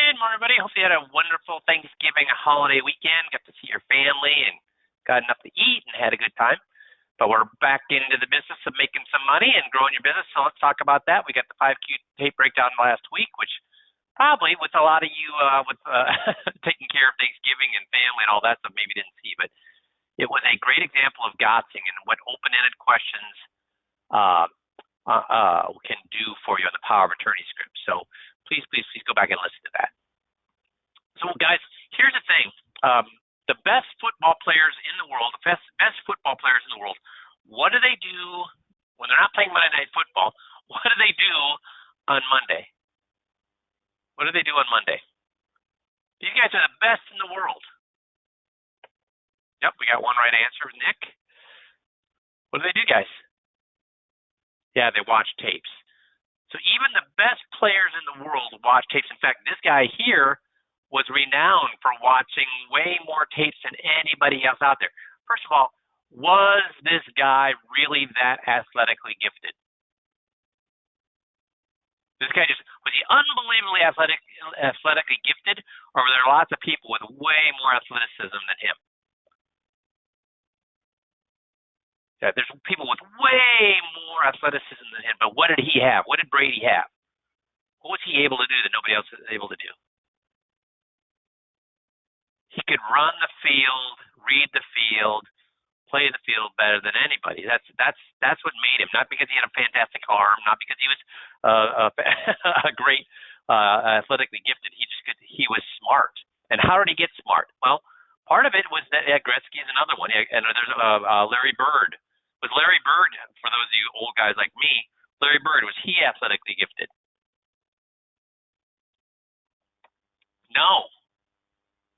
Good morning, everybody. Hopefully you had a wonderful Thanksgiving holiday weekend. Got to see your family and got enough to eat and had a good time. But we're back into the business of making some money and growing your business, so let's talk about that. We got the 5Q tape breakdown last week, which probably with a lot of you taking care of Thanksgiving and family and all that stuff maybe didn't see, but it was a great example of Gotzing and what open-ended questions can do for you on the power of attorney script. So please go back and listen to that. So guys, here's the thing. The best football players in the world, the best football players in the world, what do they do when they're not playing Monday Night Football? What do they do on Monday? What do they do on Monday? These guys are the best in the world. Yep, we got one right answer, Nick. What do they do, guys? Yeah, they watch tapes. So even the best players in the world watch tapes. In fact, this guy here was renowned for watching way more tapes than anybody else out there. First of all, was this guy really that athletically gifted? This guy was he unbelievably athletically gifted, or were there lots of people with way more athleticism than him? Yeah, there's people with way more athleticism than him, but what did he have? What did Brady have? What was he able to do that nobody else was able to do? He could run the field, read the field, play the field better than anybody. That's what made him. Not because he had a fantastic arm, not because he was a great athletically gifted. He was smart. And how did he get smart? Well, part of it was that Gretzky is another one, and there's Larry Bird. Was Larry Bird, for those of you old guys like me, Larry Bird, was he athletically gifted? No.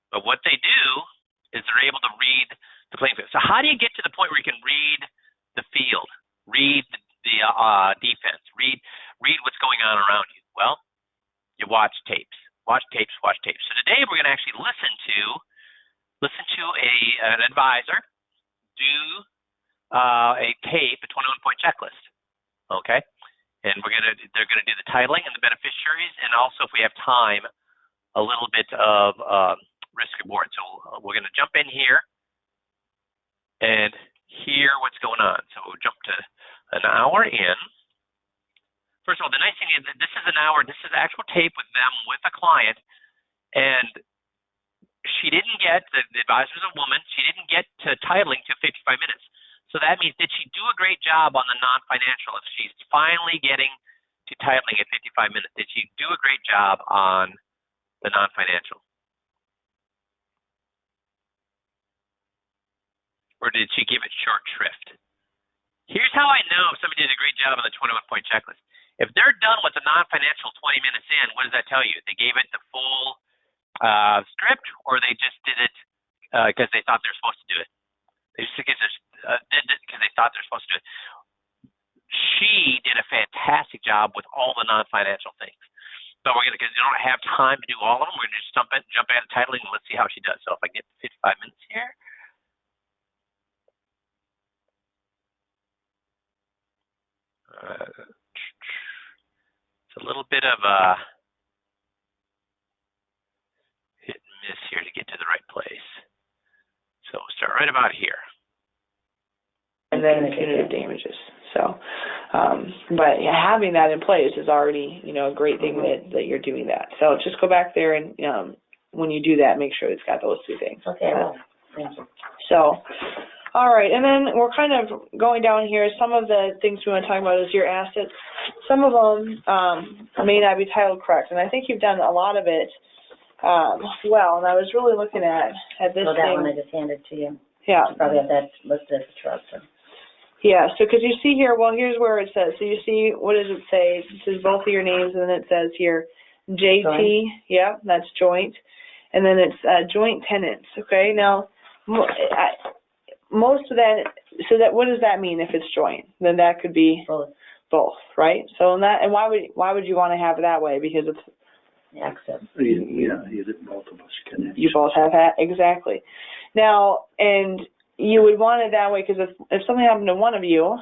But what they do is they're able to read the playing field. So how do you get to the point where you can read the field, read the defense, read what's going on around you? Well, you watch tapes. Watch tapes. So today we're going to actually listen to an advisor do a tape, a 21-point checklist. Okay, and they're gonna do the titling and the beneficiaries, and also if we have time, a little bit of risk reward. So we're gonna jump in here and hear what's going on. So we'll jump to an hour in. First of all, the nice thing is that this is an hour. This is actual tape with them, with a client, and she didn't get, the advisor's a woman, she didn't get to titling to 55 minutes. So that means, did she do a great job on the non-financial? If she's finally getting to titling at 55 minutes, did she do a great job on the non-financial? Or did she give it short shrift? Here's how I know if somebody did a great job on the 21-point checklist. If they're done with the non-financial 20 minutes in, what does that tell you? They gave it the full script, or they just did it because they thought they were supposed to do it. They just did it because they thought they're supposed to do it. She did a fantastic job with all the non-financial things. So we're because you don't have time to do all of them, we're going to just jump in titling and let's see how she does. So if I get 55 minutes here. It's a little bit of a hit and miss here to get to the right place. So we'll start right about here. And then the punitive damages. So, but having that in place is already, a great thing that you're doing that. So just go back there and when you do that, make sure it's got those two things. Okay, well, thank you. So, all right, and then we're kind of going down here. Some of the things we want to talk about is your assets. Some of them may not be titled correct, and I think you've done a lot of it well. And I was really looking at this So that thing. one I just handed to you. Yeah. You probably have that listed as a trust. So. Yeah, so because you see here, well, here's where it says. So you see, what does it say? It says both of your names, and then it says here, JT. Joint. Yeah, that's joint. And then it's joint tenants, okay? Now, most of that, so that what does that mean if it's joint? Then that could be both, right? So and why would you want to have it that way? Because it's access. Yeah, both of us can. You both have that, exactly. Now, and you would want it that way because if something happened to one of you,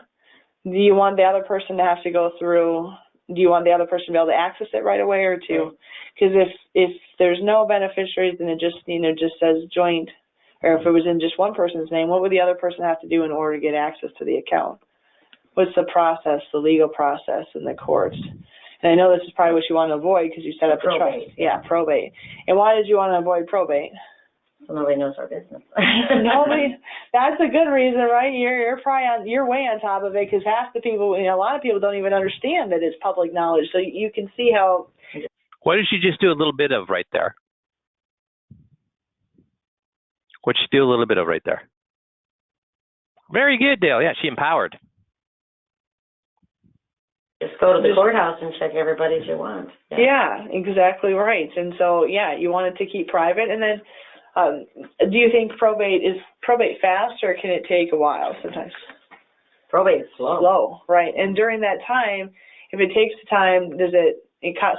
do you want the other person to have to go through do you want the other person to be able to access it right away or two? Because if there's no beneficiaries and it just, just says joint, or if it was in just one person's name, what would the other person have to do in order to get access to the account? What's the process, the legal process in the courts? And I know this is probably what you want to avoid because you set up the trust. Probate. Yeah, probate. And why did you want to avoid probate? So nobody knows our business. Nobody. That's a good reason, right? You're way on top of it because half the people, a lot of people don't even understand that it's public knowledge. So you can see how. What did she just do a little bit of right there? What did she do a little bit of right there? Very good, Dale. Yeah, she empowered. Just go to the courthouse and check everybody's you want. Yeah, exactly right. And so, you want it to keep private. And then, do you think probate fast or can it take a while sometimes? Probate is slow. Slow, right. And during that time, if it takes time,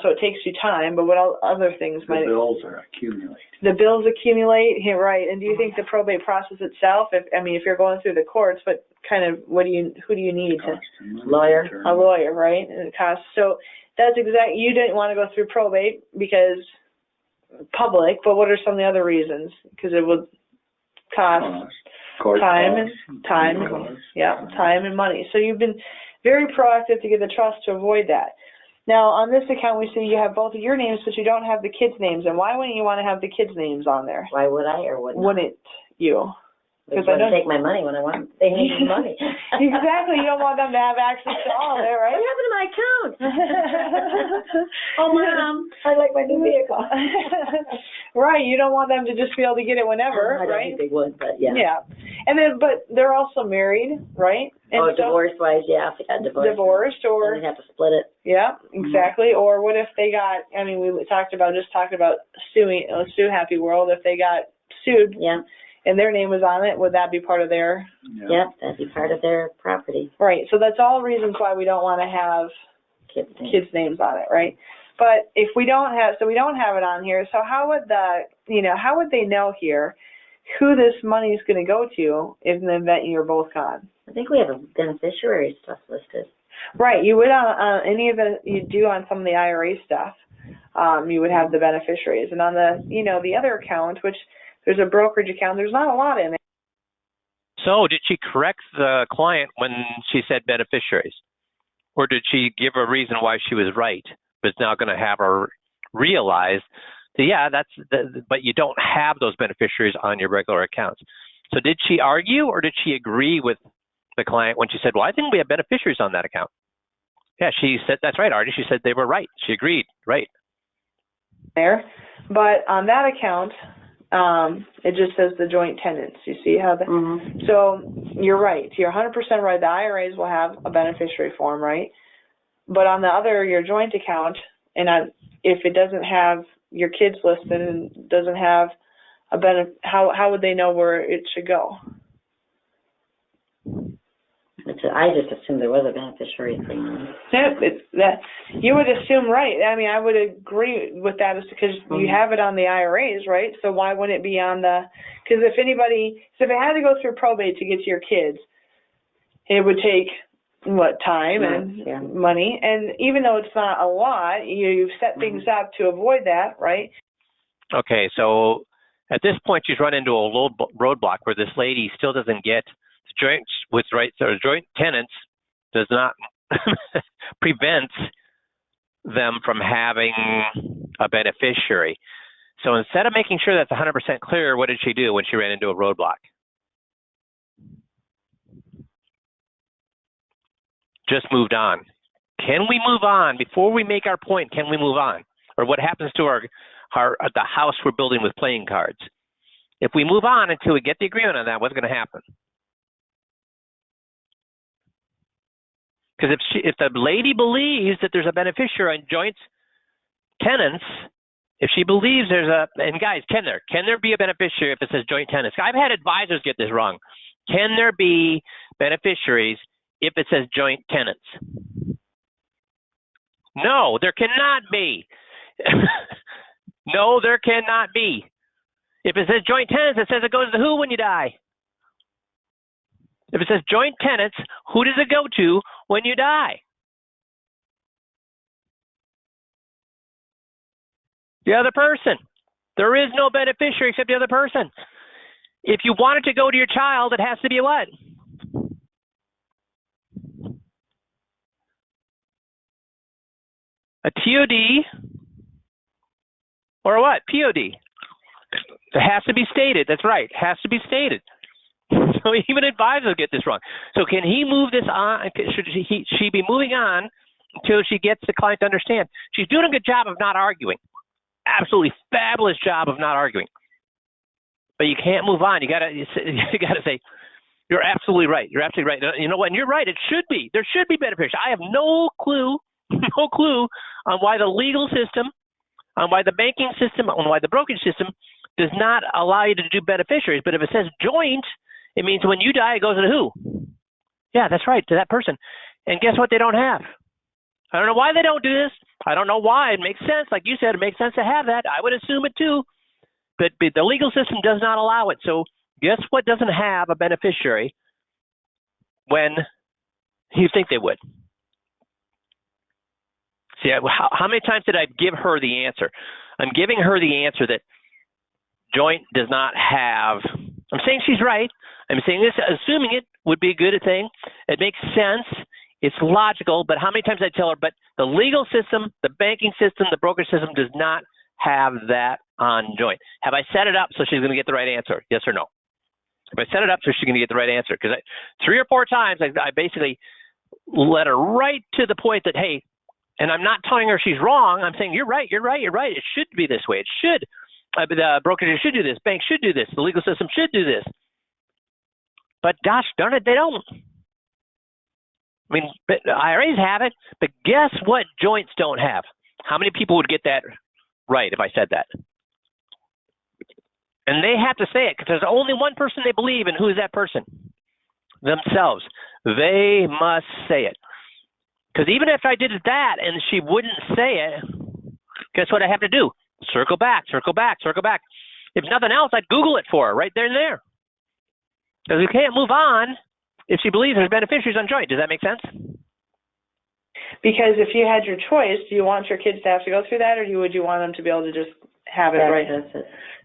so it takes you time, but what other things The might bills are accumulating. the bills accumulate? Yeah, right. And do you think the probate process itself, if you're going through the courts, but kind of who do you need to? Cost and money, Lawyer. attorney. A lawyer, right? And it costs. So that's you didn't want to go through probate because public, but what are some of the other reasons? Because it would cost Court time costs, and time, costs. time and money. So you've been very proactive to get the trust to avoid that. Now, on this account, we see you have both of your names, but you don't have the kids' names. And why wouldn't you want to have the kids' names on there? Why would I or would not? Wouldn't you? Because I I know- take my money when I want. They need money. Exactly. You don't want them to have access to all of it, right? What happened to my account? Oh, Mom, I like my new vehicle. Right. You don't want them to just be able to get it whenever, I don't right? think they would, but yeah. Yeah. And then, but they're also married, right? And so- divorce-wise, yeah, if they got Divorced then or, they have to split it. yeah, exactly. Or what if they got, we talked about suing, Sue Happy World, if they got sued Yeah, and their name was on it, would that be part of their, yeah, that'd be part of their property. right. So that's all reasons why we don't want to have kids' names on it, right? But if we don't have it on here, so how would they know here who this money is going to go to in the event you're both gone? I think we have a beneficiary stuff listed. Right, you would on any of you do on some of the IRA stuff. You would have the beneficiaries, and on the the other account, which there's a brokerage account, there's not a lot in it. So did she correct the client when she said beneficiaries? Or did she give a reason why she was right, but it's now going to have her realize that, but you don't have those beneficiaries on your regular accounts. So did she argue or did she agree with the client when she said, well, I think we have beneficiaries on that account? Yeah, she said, that's right, Artie. She said they were right. She agreed, right. There, but on that account, it just says the joint tenants. You see how So you're right. You're 100% right. The IRAs will have a beneficiary form, right? But on the other, your joint account, and if it doesn't have your kids listed and doesn't have how would they know where it should go? I just assumed there was a beneficiary thing. You would assume, right? I would agree with that, because you have it on the IRAs, right? So why wouldn't it be on the? Because if it had to go through probate to get to your kids, it would take time and money, and even though it's not a lot, you've set things up to avoid that, right? Okay, so at this point, she's run into a roadblock where this lady still doesn't get joint with rights, or joint tenants does not prevent them from having a beneficiary. So instead of making sure that's 100% clear, what did she do when she ran into a roadblock? Just moved on. Can we move on before we make our point? Can we move on? Or what happens to the house we're building with playing cards? If we move on until we get the agreement on that, what's going to happen? Because if the lady believes that there's a beneficiary on joint tenants, if she believes and guys, can there be a beneficiary if it says joint tenants? I've had advisors get this wrong. Can there be beneficiaries if it says joint tenants? No, there cannot be. No, there cannot be. If it says joint tenants, it says it goes to who when you die? If it says joint tenants, who does it go to when you die? The other person. There is no beneficiary except the other person. If you want it to go to your child, it has to be a what? A TOD or a what? POD. It has to be stated. That's right. It has to be stated. So even advisors get this wrong. So can he move this on? Should she be moving on until she gets the client to understand? She's doing a good job of not arguing. Absolutely fabulous job of not arguing. But you can't move on. You gotta say, you're absolutely right. You're absolutely right. You know what? And you're right. It should be. There should be beneficiaries. I have no clue on why the legal system, on why the banking system, on why the brokerage system does not allow you to do beneficiaries. But if it says joint, it means when you die, it goes to who? Yeah, that's right, to that person. And guess what they don't have? I don't know why they don't do this. I don't know why. It makes sense. Like you said, it makes sense to have that. I would assume it too. But the legal system does not allow it. So guess what doesn't have a beneficiary when you think they would? See, how many times did I give her the answer? I'm giving her the answer that joint does not have. I'm saying she's right. I'm saying this, assuming it would be a good thing. It makes sense. It's logical. But how many times I tell her, but the legal system, the banking system, the brokerage system does not have that on joint. Have I set it up so she's going to get the right answer? Yes or no? Have I set it up so she's going to get the right answer? Because 3 or 4 times I basically led her right to the point that, hey, and I'm not telling her she's wrong. I'm saying, you're right. It should be this way. It should. The brokerage should do this. Bank should do this. The legal system should do this. But gosh darn it, they don't. I mean, but IRAs have it, but guess what joints don't have? How many people would get that right if I said that? And they have to say it because there's only one person they believe in. Who is that person? Themselves. They must say it. Because even if I did that and she wouldn't say it, guess what I have to do? Circle back. If nothing else, I'd Google it for her right there and there. Because we can't move on if she believes there's beneficiaries on joint. Does that make sense? Because if you had your choice, do you want your kids to have to go through that, or would you want them to be able to just have it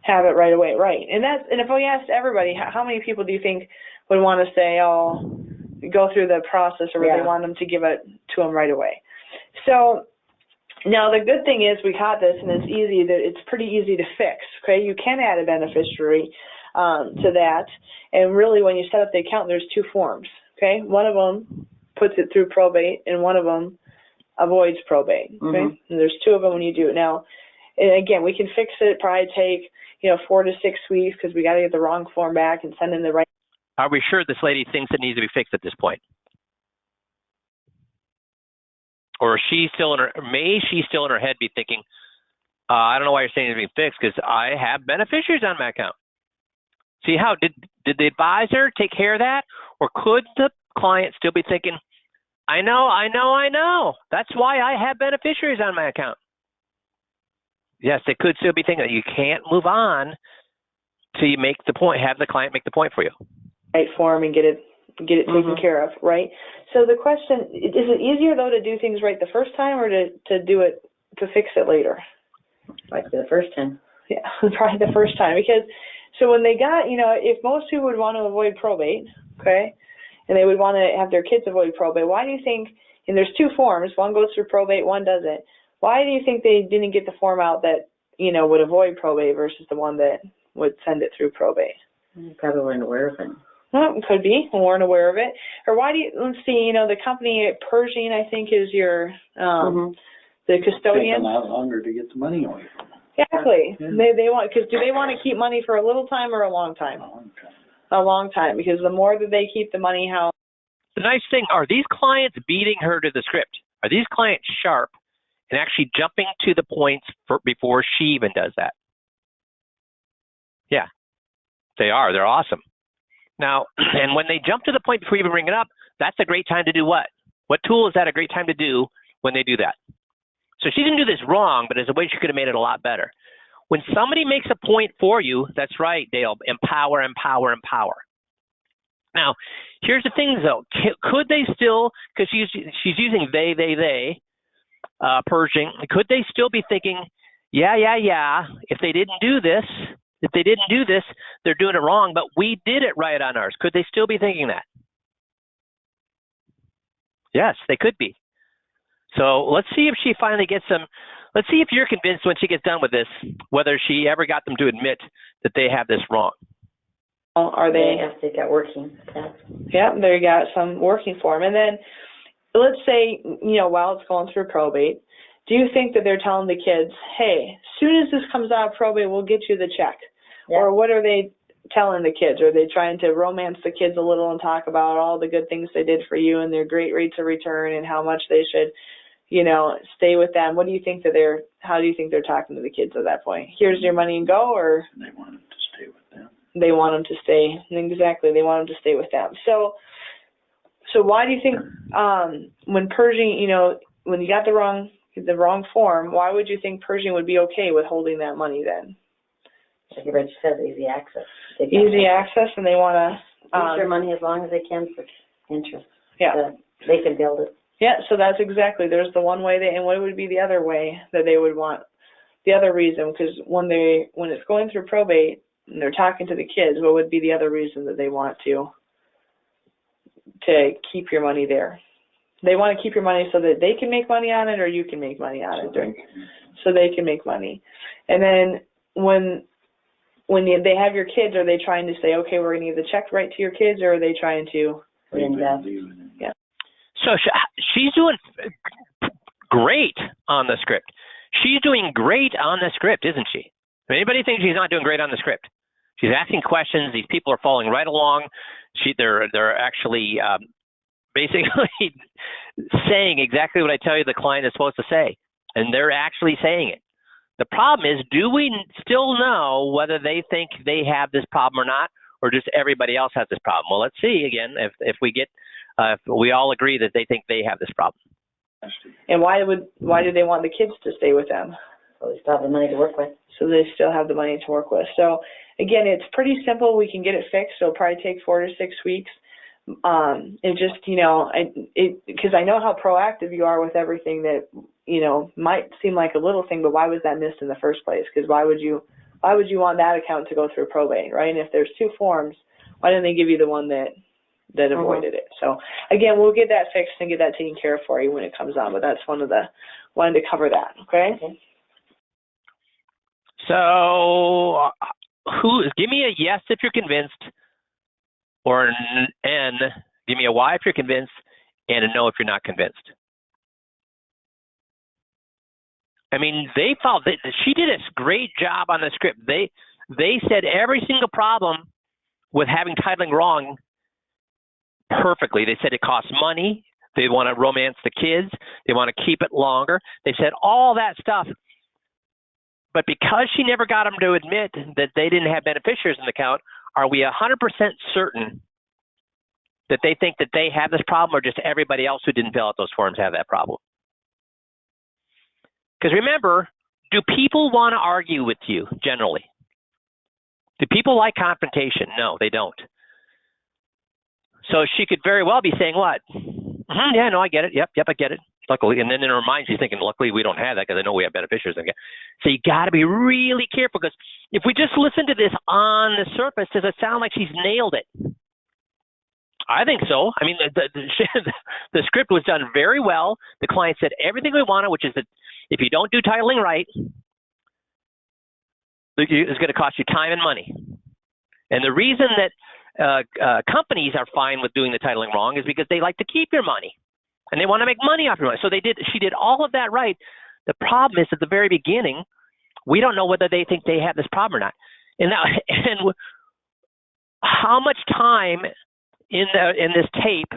have it right away? Right. And if we asked everybody, how many people do you think would want to say, oh, go through the process, or would they want them to give it to them right away? So now the good thing is we caught this, and it's pretty easy to fix. Okay, you can add a beneficiary to that, and really when you set up the account, there's 2 forms. Okay, one of them puts it through probate, and one of them avoids probate. Okay, and there's 2 of them when you do it. Now, and again, we can fix it. Probably take 4 to 6 weeks because we got to get the wrong form back and send in the right. Are we sure this lady thinks it needs to be fixed at this point? Or is she still may she still in her head be thinking, I don't know why you're saying it's being fixed because I have beneficiaries on my account. See how, did the advisor take care of that? Or could the client still be thinking, I know. That's why I have beneficiaries on my account. Yes, they could still be thinking that you can't move on till you make the point, have the client make the point for you. Right form and get it taken care of, right? So the question, is it easier though to do things right the first time, or to fix it later? Like the first time. Yeah, probably the first time, because so when they got, if most people would want to avoid probate, okay, and they would want to have their kids avoid probate, why do you think, and there's 2 forms, one goes through probate, one doesn't, why do you think they didn't get the form out that, would avoid probate versus the one that would send it through probate? You probably weren't aware of it. Well, it could be. We weren't aware of it. Or why do you, let's see, the company Pershing, I think, is your, the custodian. Taking a lot longer to get the money away from them. Exactly. Yeah. They want, because do they want to keep money for a little time or a long time? A long time. A long time, because the more that they keep the money, The nice thing, are these clients beating her to the script? Are these clients sharp and actually jumping to the points before she even does that? Yeah, they are. They're awesome. Now, and when they jump to the point before you even bring it up, that's a great time to do what? What tool is that a great time to do when they do that? So she didn't do this wrong, but as a way she could have made it a lot better. When somebody makes a point for you, that's right, Dale, empower. Now, here's the thing, though. Could they still, because she's using they, Pershing, could they still be thinking, yeah. If they didn't do this, they're doing it wrong, but we did it right on ours. Could they still be thinking that? Yes, they could be. So let's see if she finally gets some. Let's see if you're convinced when she gets done with this, whether she ever got them to admit that they have this wrong. Are they? If they got working. Yeah, there you got some working for them. And then let's say, while it's going through probate, do you think that they're telling the kids, hey, as soon as this comes out of probate, we'll get you the check? Yeah. Or what are they telling the kids? Are they trying to romance the kids a little and talk about all the good things they did for you and their great rates of return and how much they should, stay with them? What do you think how do you think they're talking to the kids at that point? Here's your money and go, or? They want them to stay with them. They want them to stay. Exactly. They want them to stay with them. So why do you think, when purging, when you got the wrong form, why would you think purging would be okay with holding that money then? Like Rich says, easy access. Easy access, and they want to use their money as long as they can for interest. Yeah. They can build it. Yeah, so that's exactly. There's the one way, and what would be the other way that they would want? The other reason, because when it's going through probate and they're talking to the kids, what would be the other reason that they want to keep your money there? They want to keep your money so that they can make money on it, or you can make money on it. So they can make money. And then when they have your kids, are they trying to say, okay, we're going to give the check right to your kids, or are they trying to? Yeah. So she's doing great on the script. She's doing great on the script, isn't she? Anybody thinks she's not doing great on the script? She's asking questions. These people are following right along. They're actually basically saying exactly what I tell you the client is supposed to say, and they're actually saying it. The problem is, do we still know whether they think they have this problem or not, or just everybody else has this problem? Well, let's see again if we all agree that they think they have this problem. And why do they want the kids to stay with them? So they still have the money to work with. So they still have the money to work with. So again, it's pretty simple. We can get it fixed. So it'll probably take 4 to 6 weeks. It just, because I know how proactive you are with everything that, might seem like a little thing, but why was that missed in the first place? Because why would you want that account to go through probate, right? And if there's 2 forms, why didn't they give you the one that avoided it? So again, we'll get that fixed and get that taken care of for you when it comes on, but that's wanted to cover that. Okay. So give me a yes if you're convinced, or and give me a Y if you're convinced, and a no if you're not convinced. I mean, she did a great job on the script. They said every single problem with having titling wrong perfectly. They said it costs money. They want to romance the kids. They want to keep it longer. They said all that stuff. But because she never got them to admit that they didn't have beneficiaries in the account, are we 100% certain that they think that they have this problem, or just everybody else who didn't fill out those forms have that problem? Because remember, do people want to argue with you generally? Do people like confrontation? No, they don't. So she could very well be saying what? Yeah, no, I get it. Yep, I get it. Luckily, and then in her mind, she's thinking, luckily we don't have that because I know we have beneficiaries. So you got to be really careful, because if we just listen to this on the surface, does it sound like she's nailed it? I think so. I mean, the script was done very well. The client said everything we wanted, which is that if you don't do titling right, it's going to cost you time and money. And the reason that companies are fine with doing the titling wrong is because they like to keep your money. And they want to make money off your money. So she did all of that right. The problem is, at the very beginning, we don't know whether they think they have this problem or not. And how much time in this tape?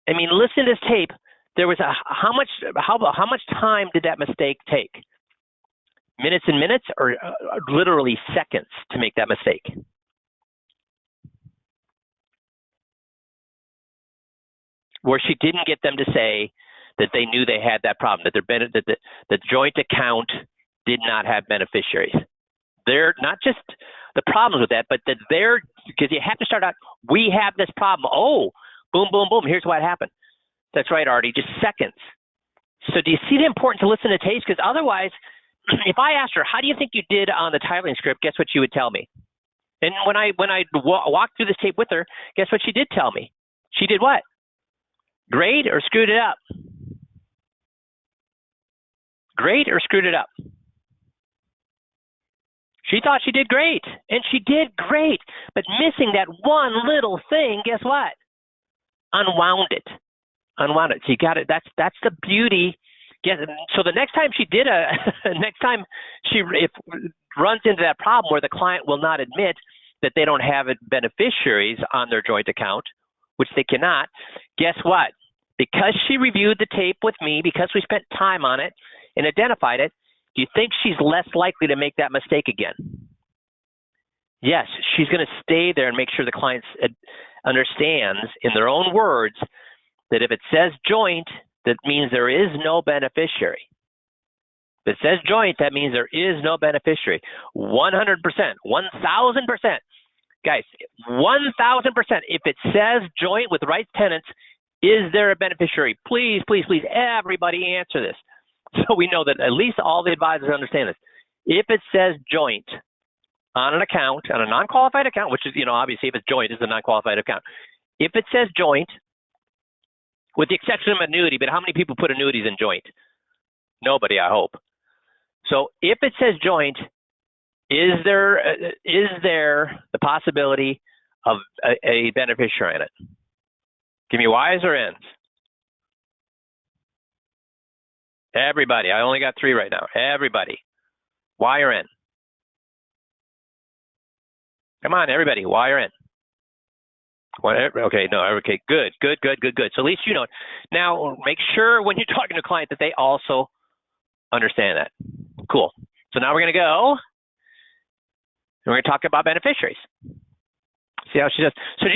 I mean, listen to this tape. There was how much time did that mistake take? Minutes and minutes, or literally seconds to make that mistake? Where she didn't get them to say that they knew they had that problem, that the joint account did not have beneficiaries. They're not just the problems with that, but that because you have to start out, we have this problem. Oh, boom, boom, boom. Here's what happened. That's right, Artie, just seconds. So do you see the importance to listen to tapes? Because otherwise, if I asked her, how do you think you did on the titling script, guess what she would tell me? And when I walked through this tape with her, guess what she did tell me? She did what? Great or screwed it up? Great or screwed it up? She thought she did great, and she did great, but missing that one little thing, guess what? Unwound it. Unwound it. So you got it. That's the beauty. So the next time she runs into that problem where the client will not admit that they don't have beneficiaries on their joint account, which they cannot, guess what? Because she reviewed the tape with me, because we spent time on it and identified it, do you think she's less likely to make that mistake again? Yes, she's going to stay there and make sure the client understands in their own words that if it says joint, that means there is no beneficiary. If it says joint, that means there is no beneficiary. 100%, 1,000%. Guys, 1,000%. If it says joint with rights tenants, is there a beneficiary? Please, please, please, everybody answer this. So we know that at least all the advisors understand this. If it says joint on an account, on a non-qualified account, which is, obviously if it's joint, it's a non-qualified account. If it says joint, with the exception of annuity, but how many people put annuities in joint? Nobody, I hope. So if it says joint, is there the possibility of a beneficiary in it? Give me Y's or N's. Everybody. I only got 3 right now. Everybody. Y or N? Come on, everybody. Y or N? Okay, no, okay, good. So at least you know it. Now, make sure when you're talking to a client that they also understand that. Cool. So now we're going to go, and we're going to talk about beneficiaries. See how she does. So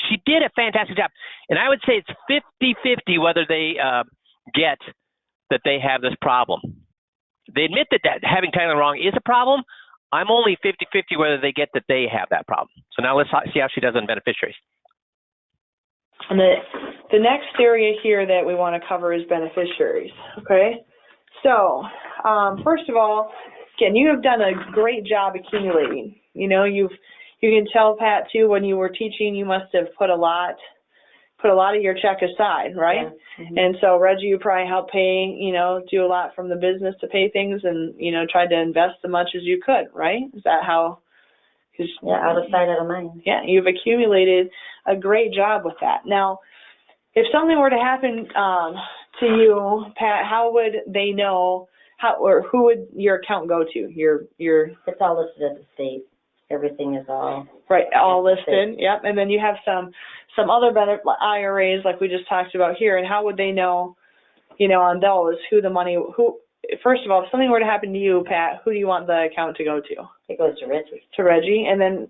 she did a fantastic job. And I would say it's 50-50 whether they get that they have this problem. They admit that having titling wrong is a problem. I'm only 50-50 whether they get that they have that problem. So now let's see how she does on beneficiaries. And the next area here that we want to cover is beneficiaries, okay? So, first of all, again, you have done a great job accumulating. You can tell, Pat, too, when you were teaching, you must have put a lot of your check aside, right? Yeah. Mm-hmm. And so, Reggie, you probably helped pay, do a lot from the business to pay things and, tried to invest as much as you could, right? Is that how? Yeah, out of sight, out of mind. Yeah, you've accumulated a great job with that. Now, if something were to happen to you, Pat, how would they know, or who would your account go to? Your It's all listed at the state. Everything is all right, all listed. Yep. And then you have some other IRAs like we just talked about here. And how would they know, on those first of all, if something were to happen to you, Pat, who do you want the account to go to? It goes to Reggie. To Reggie. And then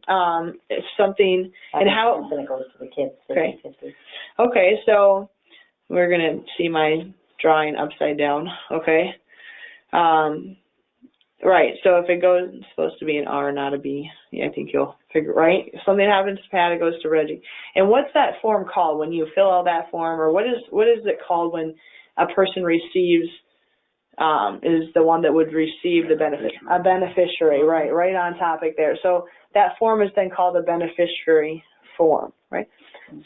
if something, and how? Then it goes to the kids. Okay. Okay. So we're gonna see my drawing upside down. Okay. Right, so if it goes, it's supposed to be an R, not a B. Yeah, I think you'll figure, right? If something happens to Pat, it goes to Reggie. And what's that form called when you fill out that form, or what is it called when a person receives, is the one that would receive the benefit? A beneficiary, right on topic there. So that form is then called a beneficiary form, right?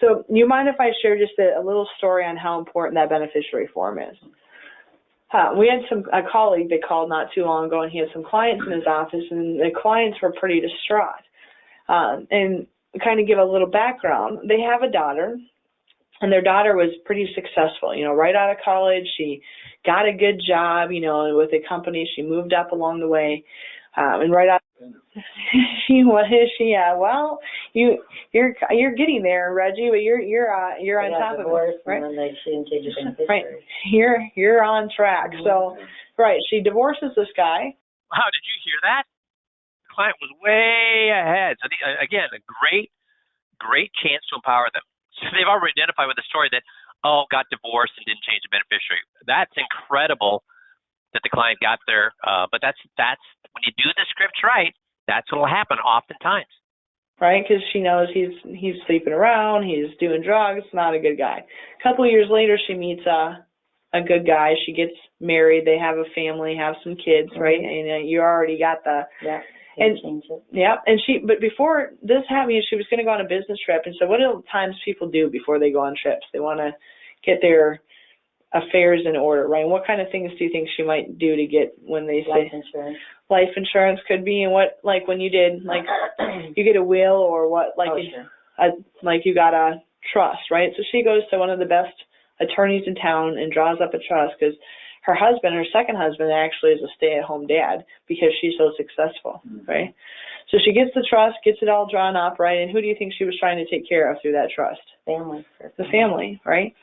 So you mind if I share just a little story on how important that beneficiary form is? We had a colleague that called not too long ago, and he had some clients in his office, and the clients were pretty distraught. And kind of give a little background, they have a daughter, and their daughter was pretty successful, right out of college. She got a good job, with a company. She moved up along the way, and right out. Yeah. Well, you're getting there, Reggie, but you're on top of it, right? And they shouldn't change the beneficiary. Right. You're on track. Mm-hmm. So, right, she divorces this guy. Wow, did you hear that? The client was way ahead. So again, a great chance to empower them. So they've already identified with the story that got divorced and didn't change the beneficiary. That's incredible that the client got there. But that's when you do the scripts right, that's what will happen oftentimes. Right, because she knows he's sleeping around, he's doing drugs, not a good guy. A couple of years later, she meets a a good guy. She gets married. They have a family, have some kids, right? And you already got the Yeah. and Change it. yeah. And but before this happened, she was going to go on a business trip. And so, what do times people do before they go on trips? They want to get their affairs in order, right? And what kind of things do you think she might do to get when they say Life insurance. life insurance could be? And what, like when you did, like you get a will or what, like sure. like you got a trust, right? So she goes to one of the best attorneys in town and draws up a trust because her husband, her second husband, actually is a stay-at-home dad because she's so successful, right? So she gets the trust, gets it all drawn up, right? And who do you think she was trying to take care of through that trust? Family. The family, right?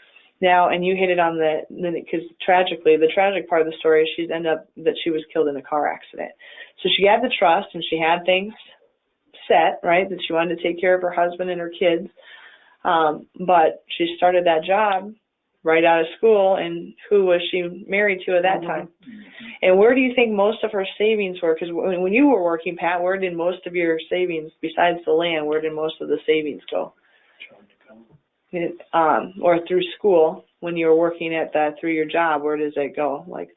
Now, and you hit it on because tragically, the tragic part of the story is she's ended up that she was killed in a car accident. So she had the trust and she had things set, right, that she wanted to take care of her husband and her kids. But she started that job right out of school, and who was she married to at that time? And where do you think most of her savings were? Because when you were working, Pat, where did most of your savings, besides the land, where did most of the savings go? Or through school, when you were working at that, through your job, where does it go? Like,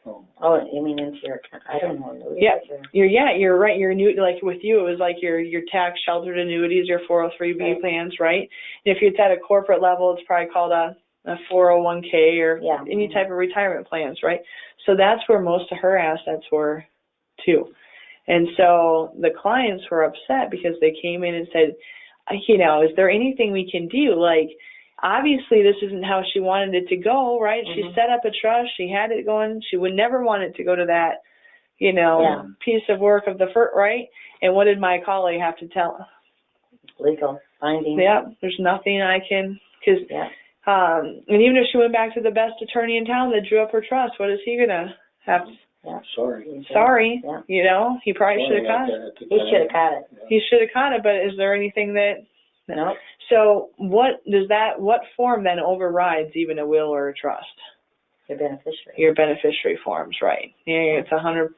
oh, you mean into your, I don't know. Yeah, you're right. Your like with you, it was like your tax sheltered annuities, your 403b Right. plans, right? And if it's at a corporate level, it's probably called a 401k or any type of retirement plans, right? So that's where most of her assets were too. And so the clients were upset because they came in and said, you know, is there anything we can do? Like, obviously this isn't how she wanted it to go, right? She set up a trust, she had it going, she would never want it to go to that, you know, piece of work of the first, right? And what did my colleague have to tell? Legal findings. Yeah, there's nothing I can, because, and even if she went back to the best attorney in town that drew up her trust, what is he going to have? Sorry, you know, he probably should have caught it. He should have caught it. He should have caught it, but is there anything that... No. So what form then overrides even a will or a trust? Your beneficiary. Your beneficiary forms, right. Yeah, it's 100,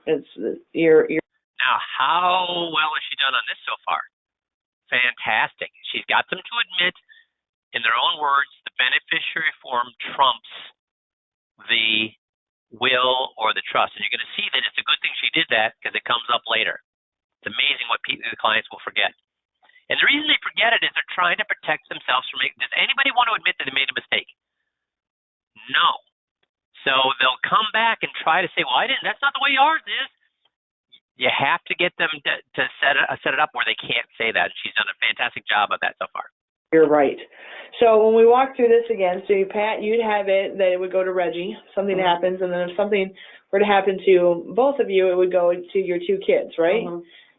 your... Now, how well has she done on this so far? Fantastic. She's got them to admit, in their own words, the beneficiary form trumps the will or the trust. And you're going to see that it's a good thing she did that because it comes up later. It's amazing what the clients will forget. And the reason they forget it is they're trying to protect themselves from does anybody want to admit that they made a mistake? No. So they'll come back and try to say, well, that's not the way ours is. You have to get them to set it up where they can't say that. She's done a fantastic job of that so far. You're right. So when we walk through this again, so Pat, you'd have it that it would go to Reggie, something happens, and then if something were to happen to both of you, it would go to your two kids, right?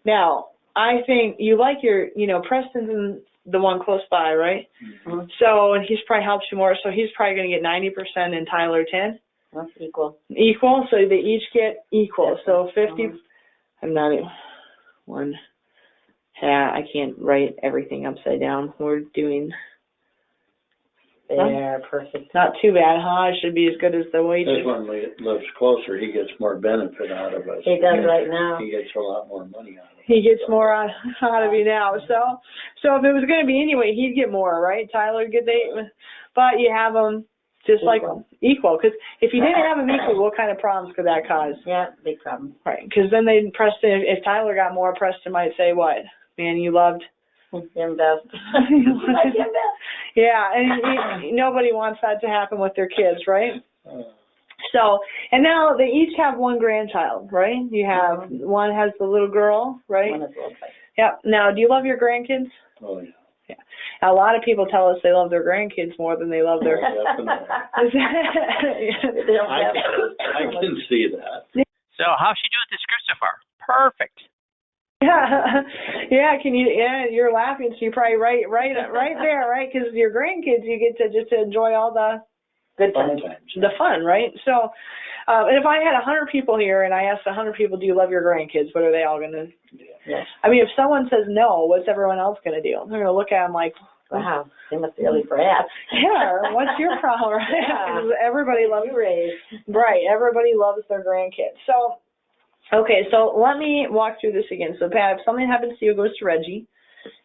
Now, I think you like your, you know, Preston's the one close by, right? So, and he's probably helped you more, so he's probably going to get 90% and Tyler 10? That's equal. Equal, so they each get equal. So 50, I'm not even, one. Yeah, I can't write everything upside down. We're doing... They're perfect. Not too bad, huh? It should be as good as the wages. This one lives closer, he gets more benefit out of us. He does right now. He gets a lot more money out of it. He gets more out of you now. So if it was going to be anyway, he'd get more, right? Tyler, but you have them just like equal. Because if you didn't have them equal, what kind of problems could that cause? Yeah, big problem. Right, because then Preston, if Tyler got more, Preston might say, what? Man, you loved... Him best. Yeah, and nobody wants that to happen with their kids, right? So, and now they each have one grandchild, right? You have, one has the little girl, right? One is a little boy. Yep. Now, do you love your grandkids? Oh, yeah. Yeah. A lot of people tell us they love their grandkids more than they love their... Definitely. I can see that. So how's she doing with this script so far? Perfect. Yeah, you're laughing, so you probably right there, right? Because your grandkids, you get to just enjoy all the good times. The fun, right? So, and if I had 100 people here and I asked 100 people, do you love your grandkids? What are they all going to do? Yes. I mean, if someone says no, what's everyone else going to do? They're going to look at them like, wow, they must really brat. Yeah, what's your problem, right? Yeah. Everybody loves right. Everybody loves their grandkids. So, okay, so let me walk through this again. So, Pat, if something happens to you, it goes to Reggie.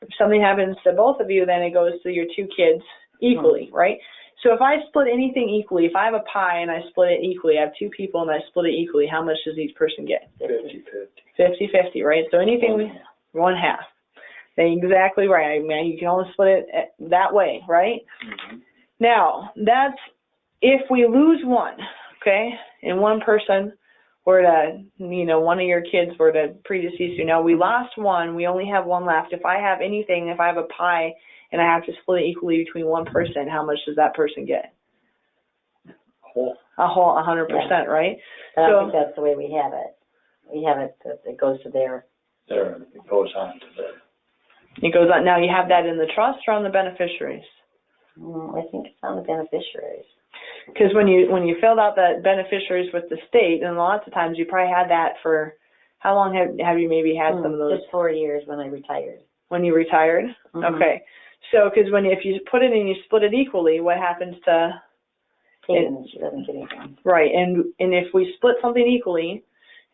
If something happens to both of you, then it goes to your two kids equally, right? So if I split anything equally, if I have a pie and I split it equally, I have two people and I split it equally, how much does each person get? 50-50. 50-50, right? So anything, one half. Exactly right. I mean, you can only split it that way, right? Mm-hmm. Now, that's if we lose one, okay, and one person were to, one of your kids were to predecease you. Now, we lost one. We only have one left. If I have anything, if I have a pie and I have to split it equally between one person, how much does that person get? Whole. A whole 100%, right? But I So, think that's the way we have it. We have it that it goes to their. There, it goes on to the. it goes on. Now, you have that in the trust or on the beneficiaries? I think it's on the beneficiaries. Because when you filled out the beneficiaries with the state, and lots of times you probably had that for, how long have you maybe had some of those? Just 4 years when I retired. When you retired? Mhm. Okay. So, because if you put it and you split it equally, what happens to? Caitlin, she doesn't get anything. Right, and if we split something equally,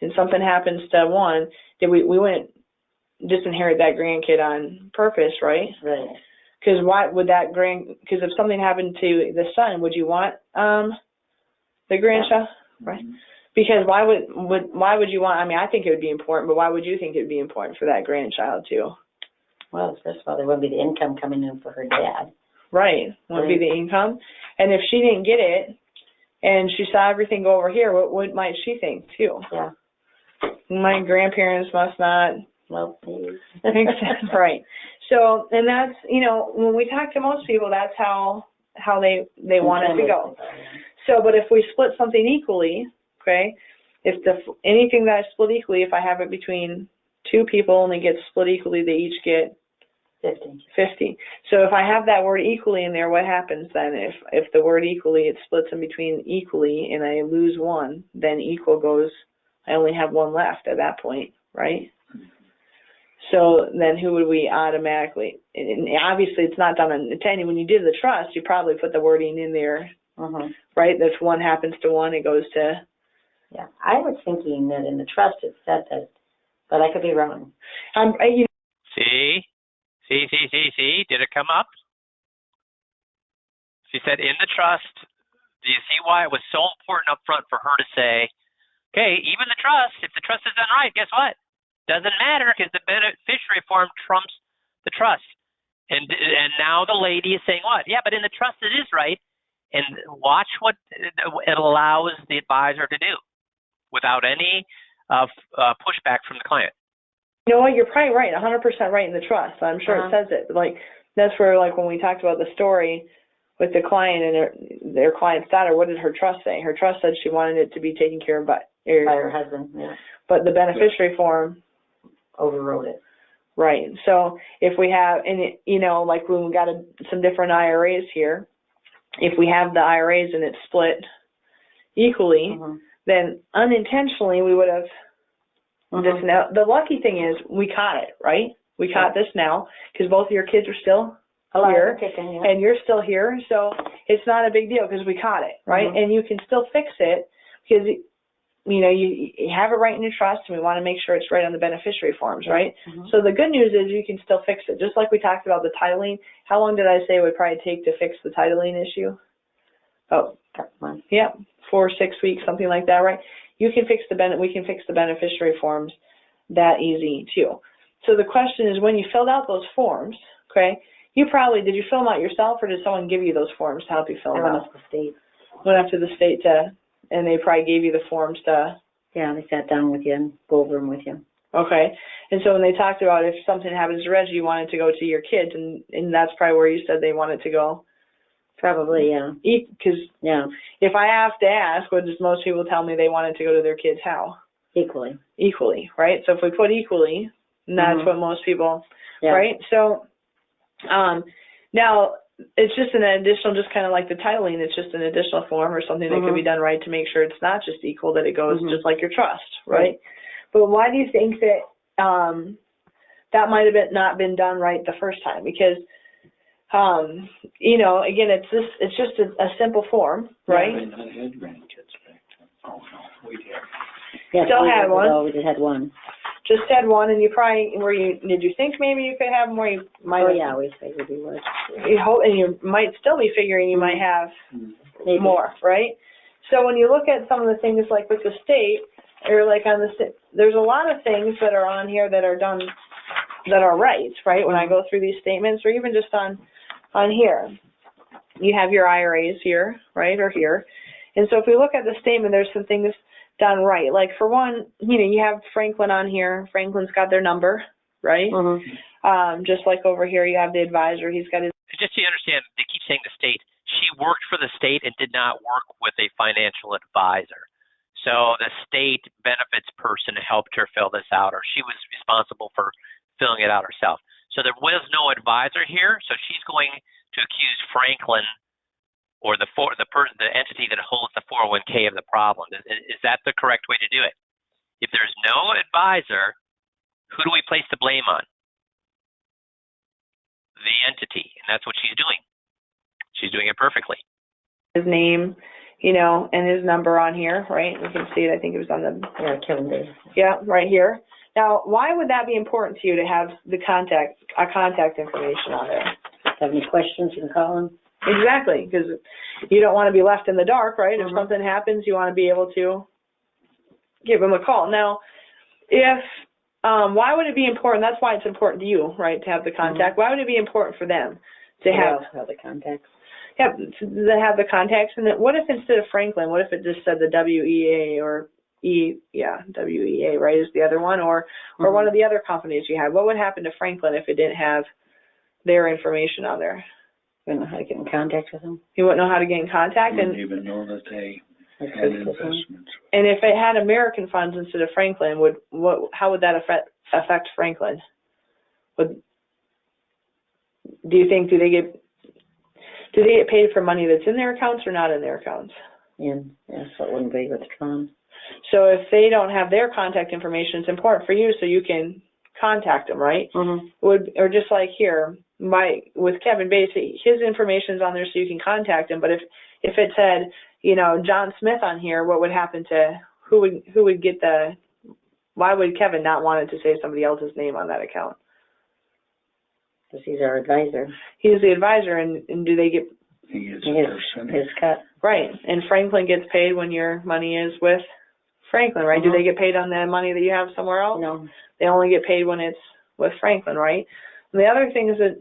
and something happens to one, we wouldn't disinherit that grandkid on purpose, right? Right. Because why would that because if something happened to the son, would you want the grandchild? Right. Because why would you want? I mean, I think it would be important, but why would you think it would be important for that grandchild too? Well, first of all, there wouldn't be the income coming in for her dad. Right, would be the income, and if she didn't get it, and she saw everything go over here, what might she think too? Yeah. My grandparents must not. Well, Makes sense, right? So, and that's when we talk to most people, that's how they want it to go. So, but if we split something equally, okay, if anything that I split equally, if I have it between two people and it gets split equally, they each get 50. So if I have that word equally in there, what happens then? If the word equally, it splits in between equally and I lose one, then equal goes, I only have one left at that point, right? So then who would we automatically, and obviously it's not done on Tanya, when you did the trust, you probably put the wording in there, right? That if one happens to one, it goes to. Yeah, I was thinking that in the trust it said that, but I could be wrong. See? Did it come up? She said in the trust, do you see why it was so important up front for her to say, okay, even the trust, if the trust is done right, guess what? Doesn't matter because the beneficiary form trumps the trust. And now the lady is saying what? Yeah, but in the trust it is right. And watch what it allows the advisor to do without any pushback from the client. You know what? You're probably right, 100% right in the trust. I'm sure it says it. Like that's where, like when we talked about the story with the client and their client's daughter, what did her trust say? Her trust said she wanted it to be taken care of by her husband. Yeah. But the beneficiary form overrode it. Right. So if we have, and like when we got some different IRAs here, if we have the IRAs and it's split equally, then unintentionally we would have. This now, the lucky thing is we caught it, right? We caught this now because both of your kids are still here and you're still here, so it's not a big deal because we caught it, right? And you can still fix it because you have it right in your trust, and we want to make sure it's right on the beneficiary forms, right? So the good news is you can still fix it, just like we talked about the titling. How long did I say it would probably take to fix the titling issue? Oh, yeah, 4 or 6 weeks, something like that, right? You can fix we can fix the beneficiary forms that easy too. So the question is, when you filled out those forms, okay, did you fill them out yourself or did someone give you those forms to help you fill them out? I went up to the state. Went up to the state and they probably gave you the forms to. Yeah, they sat down with you and go over them with you. Okay, and so when they talked about if something happens to Reggie, you want it to go to your kids, and that's probably where you said they want it to go. Probably, yeah. Because if I have to ask, what does most people tell me they want it to go to their kids? How? Equally, right? So if we put equally, and that's what most people, right? So now it's just an additional, just kind of like the titling, it's just an additional form or something that could be done right to make sure it's not just equal, that it goes just like your trust, right? But why do you think that that might have not been done right the first time? Because again, it's just a simple form, right? Yeah, I had grandkids back then. Oh, no, we did. Yes, Still had one. Oh, we had one. Just had one, and you probably, did you think maybe you could have more? You might have. Yeah, we figured we would. you hope, and you might still be figuring you might have Maybe. more, right? So when you look at some of the things like with the state, or like on the, there's a lot of things that are on here that are done, that are right, when I go through these statements, or even just on here. You have your IRAs here, right, or here. And so if we look at the statement, there's some things done right. Like for one, you have Franklin on here. Franklin's got their number, right? Just like over here, you have the advisor. He's got his. Just so you understand, they keep saying the state. She worked for the state and did not work with a financial advisor. So the state benefits person helped her fill this out, or she was responsible for filling it out herself. So there was no advisor here. So she's going to accuse Franklin or the entity that holds the 401k of the problem. Is that the correct way to do it? If there's no advisor, who do we place the blame on? The entity, and that's what she's doing. She's doing it perfectly. His name, and his number on here, right? We can see it. I think it was on the. Yeah, Kevin Bay. Yeah, right here. Now, why would that be important to you to have the contact information on there? Have any questions, you can call him. Exactly, because you don't want to be left in the dark, right? If something happens, you want to be able to give them a call. Now, if why would it be important? That's why it's important to you, right, to have the contact. Why would it be important for them to have the contacts? Yeah, to have the contacts. And then what if instead of Franklin, what if it just said the WEA or WEA, right, is the other one, or one of the other companies you had? What would happen to Franklin if it didn't have their information on there? You don't know how to get in contact with them. You wouldn't know how to get in contact, Wouldn't even know that they had investments. And if it had American funds instead of Franklin, how would that affect Franklin? Do you think do they get paid for money that's in their accounts or not in their accounts? Yeah, so it wouldn't be withdrawn. So if they don't have their contact information, it's important for you so you can contact them, right? Or just like here, with Kevin Basie, his information's on there so you can contact him. But if it said, John Smith on here, what would happen to who would get the? Why would Kevin not want it to say somebody else's name on that account? Because he's our advisor. He's the advisor, and do they get? He gets a percentage. His cut. Right, and Franklin gets paid when your money is with Franklin, right? Do they get paid on the money that you have somewhere else? No. They only get paid when it's with Franklin, right? And the other things that,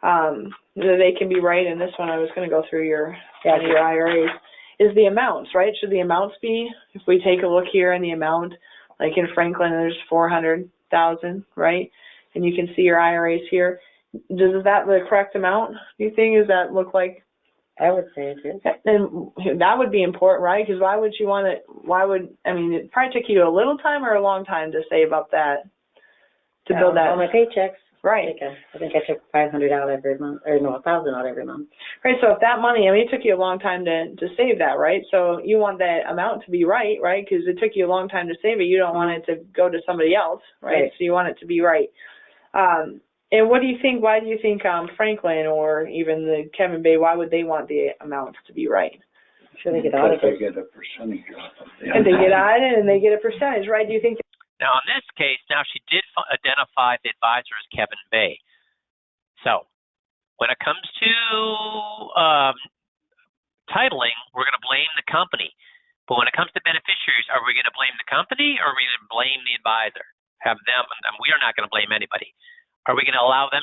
that they can be right, and this one I was going to go through your IRAs, is the amounts, right? Should the amounts be, if we take a look here in the amount, like in Franklin there's $400,000, right? And you can see your IRAs here. Is that the correct amount, do you think? Does that look like? I would say it is. And that would be important, right? Because why would you want it? It probably took you a little time or a long time to save up that, to build that. All my paychecks. Right. I think I took $500 out every month, or no, $1,000 out every month. Right, so if that money, it took you a long time to save that, right? So you want that amount to be right? Because it took you a long time to save it. You don't want it to go to somebody else, right? So you want it to be right. And what do you think, why do you think Franklin or even the Kevin Bay, why would they want the amounts to be right? Sure, they get audited. They get a percentage off of it. And they get audited and they get a percentage, right? Do you think? Now, in this case, she did identify the advisor as Kevin Bay. So when it comes to titling, we're going to blame the company. But when it comes to beneficiaries, are we going to blame the company or are we going to blame the advisor? Have them, and we are not going to blame anybody. Are we going to allow the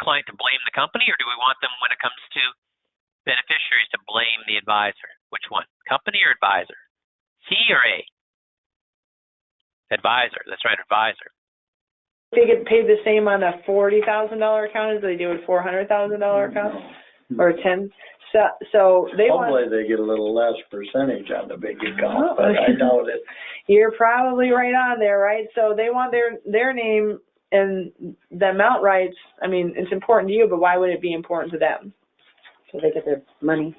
client to blame the company, or do we want them, when it comes to beneficiaries, to blame the advisor? Which one? Company or advisor? C or A? Advisor. That's right, advisor. They get paid the same on a $40,000 account as they do a $400,000 account, or 10. So they Hopefully they get a little less percentage on the big account, but I doubt it. You're probably right on there, right? So they want their name and the amount rights. It's important to you, but why would it be important to them? So they get their money.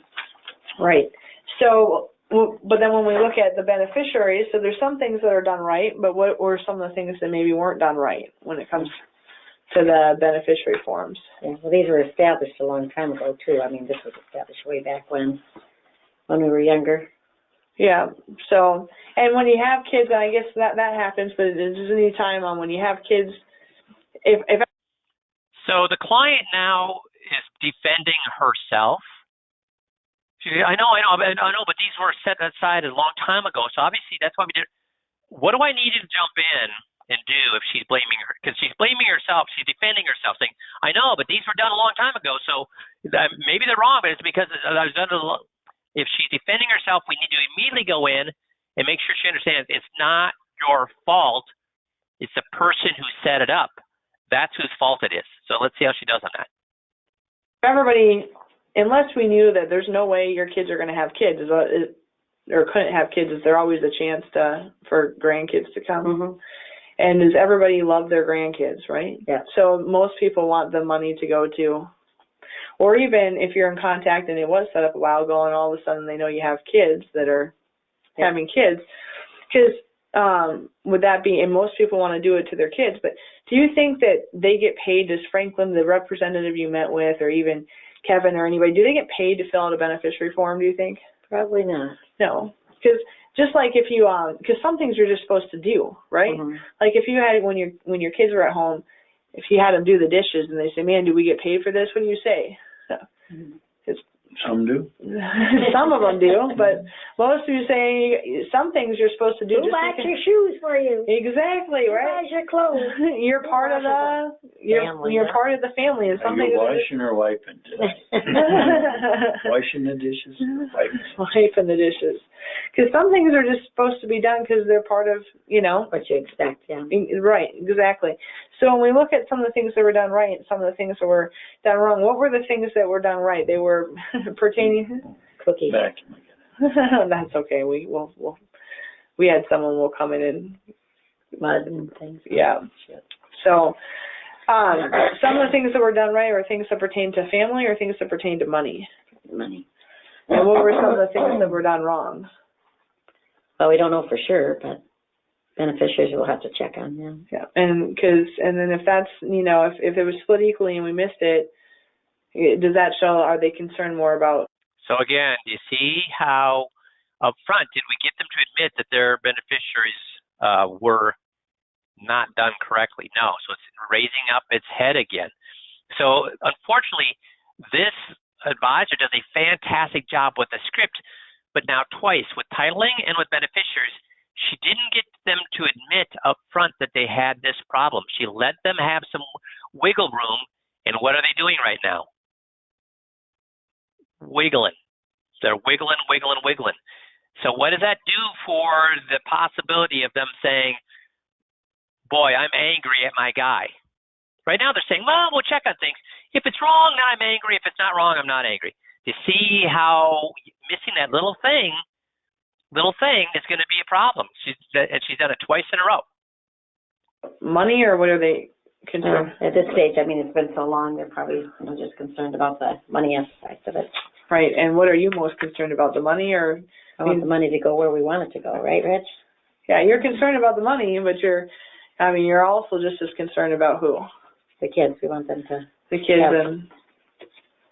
Right. So, but then when we look at the beneficiaries, so there's some things that are done right, but what were some of the things that maybe weren't done right when it comes to the beneficiary forms? Yeah, well, these were established a long time ago, too. This was established way back when we were younger. Yeah. So, and when you have kids, and I guess that happens, but there's any time when you have kids, if So the client now is defending herself. I know, but these were set aside a long time ago. So obviously that's why we did. What do I need you to jump in and do if she's blaming her? Because she's blaming herself. She's defending herself, saying, "I know, but these were done a long time ago. So maybe they're wrong, but it's because I was done." If she's defending herself, we need to immediately go in and make sure she understands it's not your fault. It's the person who set it up. That's whose fault it is. So let's see how she does on that. Everybody, unless we knew that there's no way your kids are going to have kids, or couldn't have kids, is there always a chance for grandkids to come? Mm-hmm. And does everybody love their grandkids, right? Yeah. So most people want the money to go to, or even if you're in contact and it was set up a while ago and all of a sudden they know you have kids that are having kids, because would that be, and most people want to do it to their kids, but do you think that they get paid, does Franklin, the representative you met with, or even Kevin or anybody, do they get paid to fill out a beneficiary form, do you think? Probably not. No, because just like if you, because some things you're just supposed to do, right? Mm-hmm. Like if you had, when your kids were at home, if you had them do the dishes and they say, "Man, do we get paid for this?" What do you say? Some do. Some of them do, but most of you say some things you're supposed to do. Who buys your shoes for you? Exactly, Who right? buys your clothes? You're part of the family, you're yeah. part of the family, and Are something you washing or wiping today? Washing the dishes? Wiping. wiping the dishes, because some things are just supposed to be done because they're part of, What you expect, yeah. Right, exactly. So when we look at some of the things that were done right and some of the things that were done wrong, what were the things that were done right? They were pertaining. Cookies. Vacuum. That's okay. We had someone will come in and Mud and things. yeah. So some of the things that were done right were things that pertain to family or things that pertain to money. Money. And what were some of the things that were done wrong? Well, we don't know for sure, but beneficiaries will have to check on them. Yeah, and then if that's, if it was split equally and we missed it, does that show, are they concerned more about? So again, do you see how up front did we get them to admit that their beneficiaries were not done correctly? No. So it's raising up its head again. So unfortunately, this advisor does a fantastic job with the script, but now twice with titling and with beneficiaries, she didn't get them to admit up front that they had this problem. She let them have some wiggle room, and what are they doing right now? Wiggling. They're wiggling. So what does that do for the possibility of them saying, "Boy, I'm angry at my guy"? Right now they're saying, "Well, we'll check on things. If it's wrong, then I'm angry. If it's not wrong, I'm not angry." You see how missing that little thing is going to be a problem. She's done it twice in a row. Money, or what are they concerned? At this stage, I mean, it's been so long, they're probably just concerned about the money aspect of it. Right, and what are you most concerned about, the money or? I want the money to go where we want it to go, right, Rich? Yeah, you're concerned about the money, but you're also just as concerned about who? The kids, we want them to The kids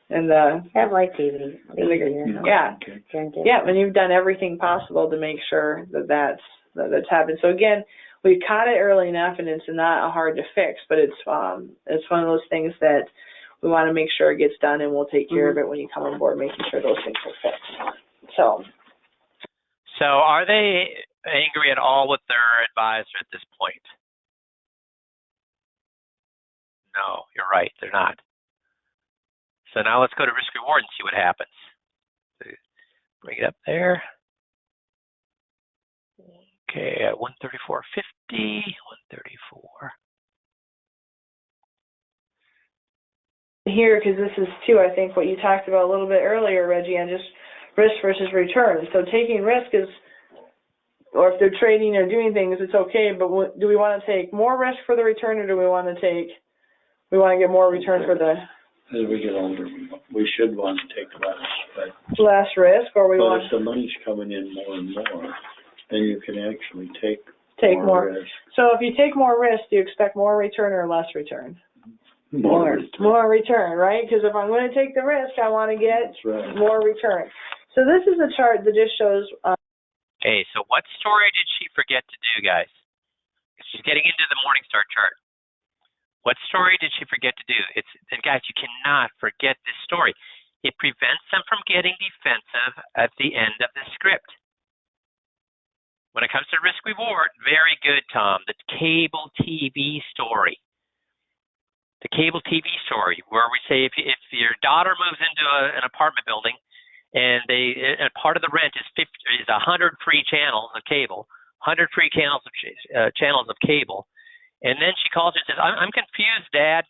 and the, have life TV. yeah. Grandkids. Yeah, and you've done everything possible to make sure that's happened. So again, we caught it early enough, and it's not hard to fix, but it's one of those things that we want to make sure it gets done, and we'll take care of it when you come on board, making sure those things are fixed. So are they angry at all with their advisor at this point? No, you're right, they're not. So now let's go to risk reward and see what happens. Bring it up there. Okay, at 134.50, 134. here, because this is too, I think, what you talked about a little bit earlier, Reggie, on just risk versus return. So taking risk is, or if they're trading or doing things, it's okay, but do we want to take more risk for the return, or do we want to get more return for the... As we get older, we should want to take less, but less risk, or we want if the money's coming in more and more, then you can actually take more risk. So if you take more risk, do you expect more return or less return? More return, right? Because if I'm going to take the risk, I want to get more return. So this is a chart that just shows... Okay, so what story did she forget to do, guys? She's getting into the Morningstar chart. What story did she forget to do? And guys, you cannot forget this story. It prevents them from getting defensive at the end of the script. When it comes to risk reward, very good, Tom. The cable TV story. The cable TV story, where we say if your daughter moves into an apartment building and part of the rent is 100 free channels of cable, 100 free channels of cable, and then she calls and says, "I'm confused, Dad.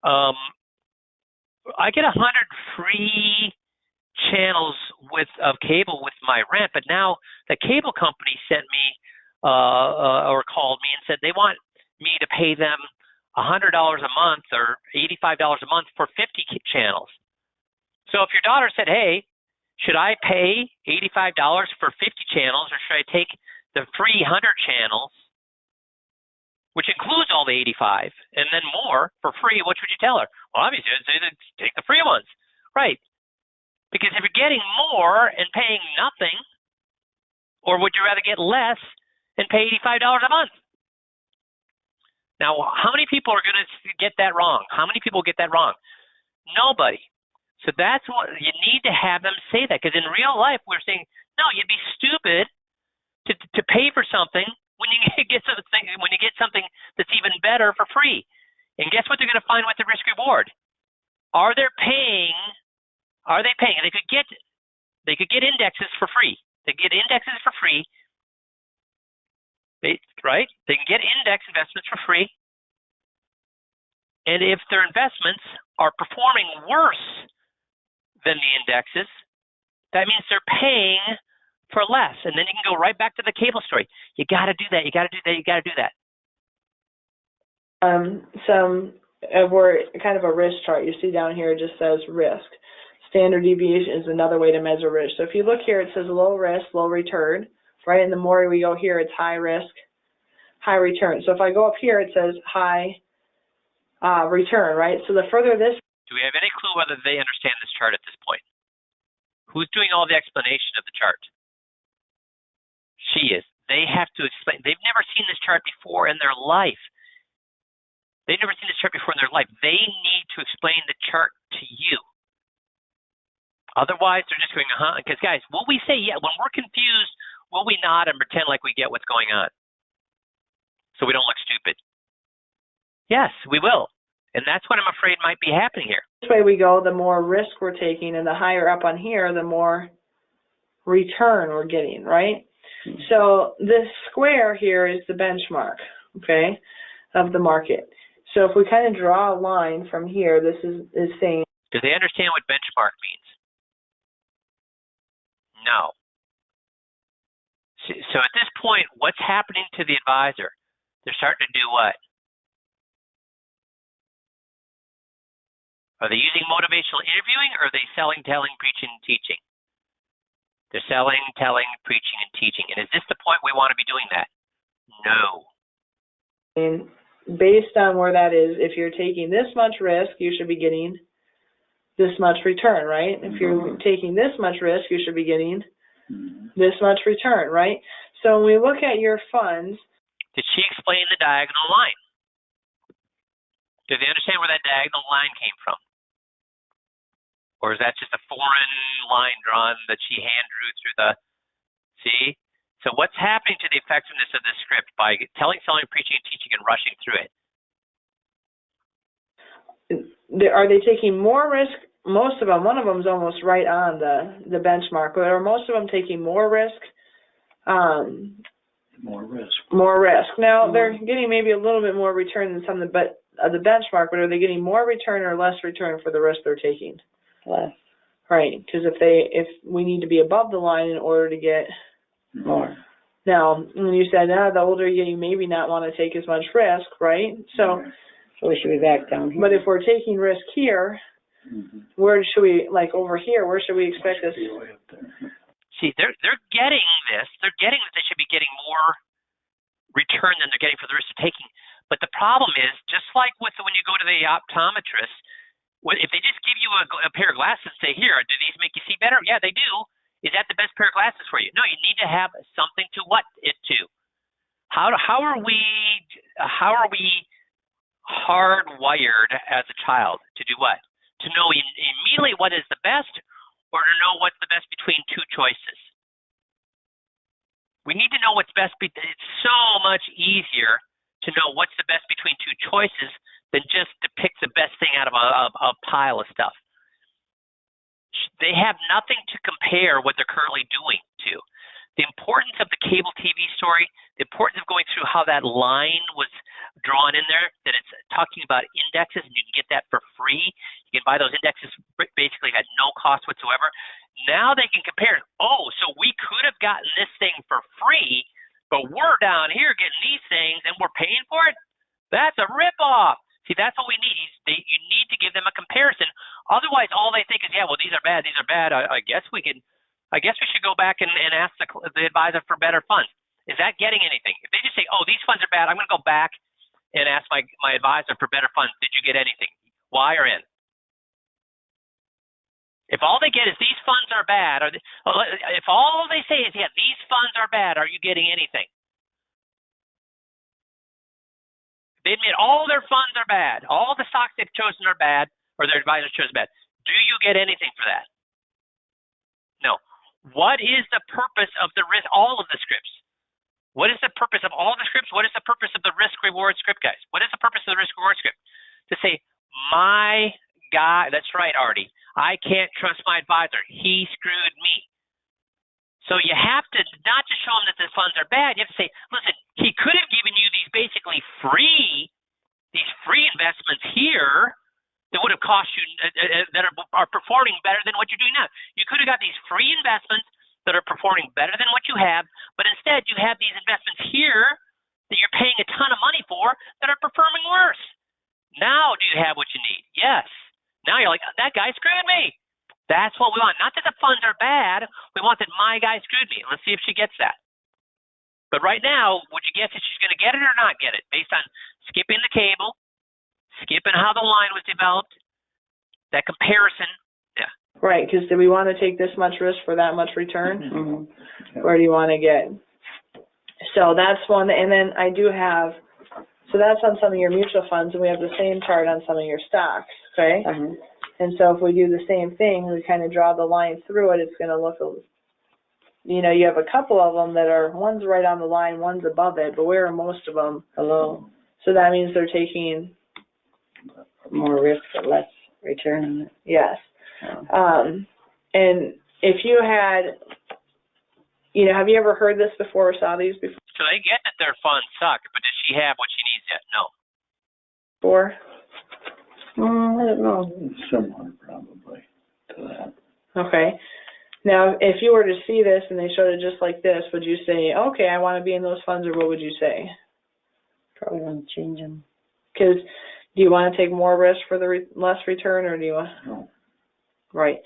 I get 100 free channels of cable with my rent, but now the cable company sent me or called me and said they want me to pay them $100 a month or $85 a month for 50 channels." So if your daughter said, "Hey, should I pay $85 for 50 channels, or should I take the free 100 channels, which includes all the 85, and then more for free," what should you tell her? Well, obviously, I'd say take the free ones. Right. Because if you're getting more and paying nothing, or would you rather get less and pay $85 a month? Now, how many people are going to get that wrong? How many people get that wrong? Nobody. So that's what you need to have them say that, because in real life we're saying, no, you'd be stupid to pay for something when you get something that's even better for free. And guess what they're going to find with the risk reward? Are they paying? They could get indexes for free. They get indexes for free. Right? They can get index investments for free. And if their investments are performing worse than the indexes, that means they're paying for less. And then you can go right back to the cable story. You got to do that. You got to do that. You got to do that. We're kind of a risk chart. You see down here, it just says risk. Standard deviation is another way to measure risk. So if you look here, it says low risk, low return, right? And the more we go here, it's high risk, high return. So if I go up here, it says high return, right? So the further this. Do we have any clue whether they understand this chart at this point? Who's doing all the explanation of the chart? She is. They have to explain. They've never seen this chart before in their life. They've never seen this chart before in their life. They need to explain the chart to you. Otherwise, they're just going, because guys, will we say, yeah, when we're confused, will we nod and pretend like we get what's going on so we don't look stupid? Yes, we will. And that's what I'm afraid might be happening here. This way we go, the more risk we're taking, and the higher up on here, the more return we're getting, right? Mm-hmm. So this square here is the benchmark, okay, of the market. So if we kind of draw a line from here, this is saying. Do they understand what benchmark means? No. So at this point, what's happening to the advisor? They're starting to do what? Are they using motivational interviewing, or are they selling, telling, preaching, and teaching? They're selling, telling, preaching, and teaching. And is this the point we want to be doing that? No. And based on where that is, if you're taking this much risk, you should be getting this much return, right? If you're taking this much risk, you should be getting this much return, right? So when we look at your funds. Did she explain the diagonal line? Do they understand where that diagonal line came from? Or is that just a foreign line drawn that she hand drew through the, see? So what's happening to the effectiveness of this script by telling, selling, preaching, and teaching and rushing through it? Are they taking more risk? Most of them, one of them is almost right on the benchmark, but are most of them taking more risk? More risk. More risk. Now, they're getting maybe a little bit more return than some of the benchmark, but are they getting more return or less return for the risk they're taking? Less. Right, because if we need to be above the line in order to get more. Now, when you said, the older you get, you maybe not want to take as much risk, right? So we should be back down here. But if we're taking risk here, where should we, like over here, where should we expect this? See, they're getting this. They're getting that they should be getting more return than they're getting for the risk they're taking. But the problem is, just like with when you go to the optometrist, if they just give you a pair of glasses and say, here, do these make you see better? Yeah, they do. Is that the best pair of glasses for you? No, you need to have something to what it to. How are we hardwired as a child to do what? To know immediately what is the best, or to know what's the best between two choices. We need to know what's best. It's so much easier to know what's the best between two choices than just to pick the best thing out of a pile of stuff. They have nothing to compare what they're currently doing to. The importance of the cable TV story, the importance of going through how that line was drawn in there, that it's talking about indexes, and you can get that for free. You can buy those indexes basically at no cost whatsoever. Now they can compare. Oh, so we could have gotten this thing for free, but we're down here getting these things, and we're paying for it? That's a ripoff. See, that's what we need. You need to give them a comparison. Otherwise, all they think is, yeah, well, these are bad, these are bad. I guess we should go back and ask the advisor for better funds. Is that getting anything? If they just say, oh, these funds are bad, I'm going to go back and ask my advisor for better funds. Did you get anything? Y or N? If all they get is these funds are bad, if all they say is, yeah, these funds are bad, are you getting anything? They admit all their funds are bad, all the stocks they've chosen are bad, or their advisor chose bad. Do you get anything for that? No. What is the purpose of the risk? All of the scripts. What is the purpose of all the scripts? What is the purpose of the risk-reward script, guys? What is the purpose of the risk-reward script? To say, my guy, that's right, Artie, I can't trust my advisor. He screwed me. So you have to not just show them that the funds are bad. You have to say, listen, he could have given you these basically free investments here that would have cost you, that are performing better than what you're doing now. You could have got these free investments that are performing better than what you have, but instead you have these investments here that you're paying a ton of money for that are performing worse. Now do you have what you need? Yes. Now you're like, that guy screwed me. That's what we want. Not that the funds are bad. We want that my guy screwed me. Let's see if she gets that. But right now, would you guess if she's going to get it or not get it? Based on skipping the cable, skipping how the line was developed, that comparison. Yeah. Right, because do we want to take this much risk for that much return? Mm-hmm. Or do you want to get? So that's one. And then I do have, so that's on some of your mutual funds, and we have the same chart on some of your stocks, okay? Uh-huh. And so if we do the same thing, we kind of draw the line through it, it's going to look, you know, you have a couple of them that are, one's right on the line, one's above it, but where are most of them? Below. So that means they're taking, More risk but less return. yes. Oh. And if you had, you know, have you ever heard this before or saw these before? So they get that their funds suck, but does she have what she needs yet? No. I don't know. Similar probably to that. Okay. Now, if you were to see this and they showed it just like this, would you say, okay, I want to be in those funds, or what would you say? Probably want to change them. Because do you want to take more risk for the less return, or do you want? No. Right.